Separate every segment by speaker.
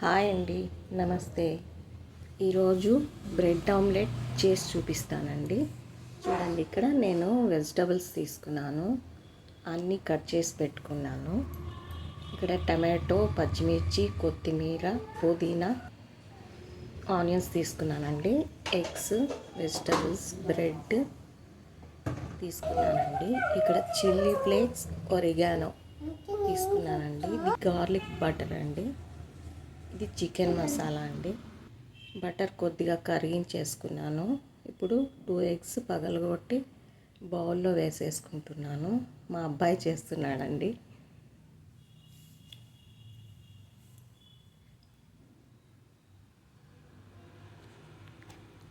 Speaker 1: Hi అండి, నమస్తే. ఈరోజు బ్రెడ్ ఆమ్లెట్ చేసి చూపిస్తానండి. చూడండి, ఇక్కడ నేను వెజిటబుల్స్ తీసుకున్నాను, అన్నీ కట్ చేసి పెట్టుకున్నాను. ఇక్కడ టమాటో, పచ్చిమిర్చి, కొత్తిమీర, పుదీనా, ఆనియన్స్ తీసుకున్నానండి. ఎగ్స్, వెజిటబుల్స్, బ్రెడ్ తీసుకున్నానండి. ఇక్కడ చిల్లీ ఫ్లేక్స్, ఒరిగానో తీసుకున్నానండి. ఇది గార్లిక్ బటర్ అండి. ఇది చికెన్ మసాలా అండి. బటర్ కొద్దిగా కరిగించేసుకున్నాను. ఇప్పుడు 2 ఎగ్స్ పగలగొట్టి బౌల్లో వేసేసుకుంటున్నాను. మా అబ్బాయి చేస్తున్నాడండి.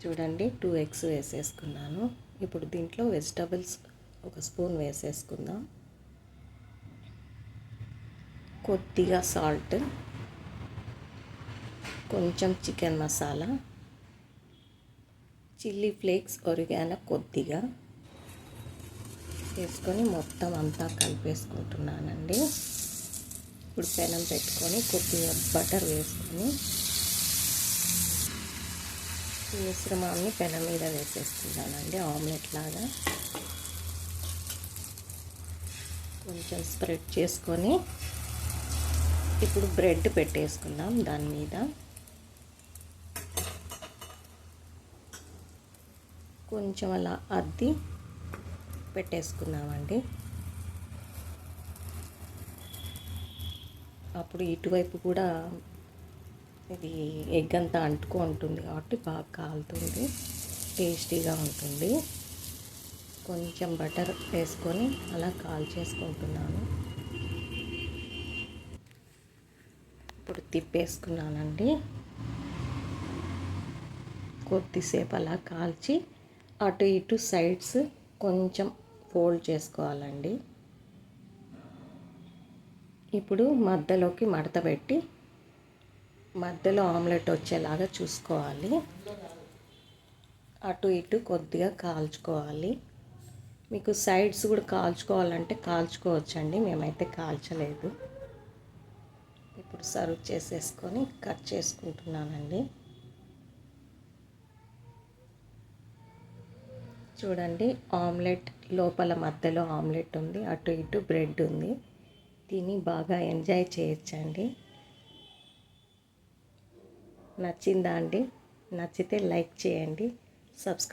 Speaker 1: చూడండి, 2 ఎగ్స్ వేసేసుకున్నాను. ఇప్పుడు దీంట్లో వెజిటబుల్స్ 1 స్పూన్ వేసేసుకుందాం. కొద్దిగా సాల్ట్, కొంచెం chicken masala, chilli flakes, oregano కొద్దిగా వేసుకొని మొత్తం అంతా కలిపేసుకుంటున్నానండి. ఇప్పుడు పెనం పెట్టుకొని కొద్దిగా బటర్ వేసుకొని ఈ మిశ్రమాన్ని పెనం మీద వేసేసుకుంటానండి. ఆమ్లెట్ లాగా కొంచెం స్ప్రెడ్ చేసుకొని ఇప్పుడు బ్రెడ్ పెట్టేసుకుందాం. దాని మీద కొంచెం అలా అద్ది పెట్టేసుకున్నామండి. అప్పుడు ఇటువైపు కూడా ఇది ఎగ్ అంతా అంటుకుంటుంది కాబట్టి బాగా కాలుతుంది, టేస్టీగా ఉంటుంది. కొంచెం బటర్ వేసుకొని అలా కాల్చేసుకుంటున్నాను. ఇప్పుడు తిప్పేసుకున్నానండి. కొద్దిసేపు అలా కాల్చి అటు ఇటు సైడ్స్ కొంచెం ఫోల్డ్ చేసుకోవాలండి. ఇప్పుడు మధ్యలోకి మడత పెట్టి మధ్యలో ఆమ్లెట్ వచ్చేలాగా చూసుకోవాలి. అటు ఇటు కొద్దిగా కాల్చుకోవాలి. మీకు సైడ్స్ కూడా కాల్చుకోవాలంటే కాల్చుకోవచ్చండి, మేమైతే కాల్చలేదు. ఇప్పుడు సర్వ్ చేసేసుకొని కట్ చేసుకుంటున్నానండి. చూడండి, ఆమ్లెట్ లోపల మధ్యలో ఆమ్లెట్ ఉంది, అటు ఇటు బ్రెడ్ ఉంది. దీన్ని బాగా ఎంజాయ్ చేయొచ్చండి. నచ్చిందా అండి? నచ్చితే లైక్ చేయండి, సబ్స్క్రైబ్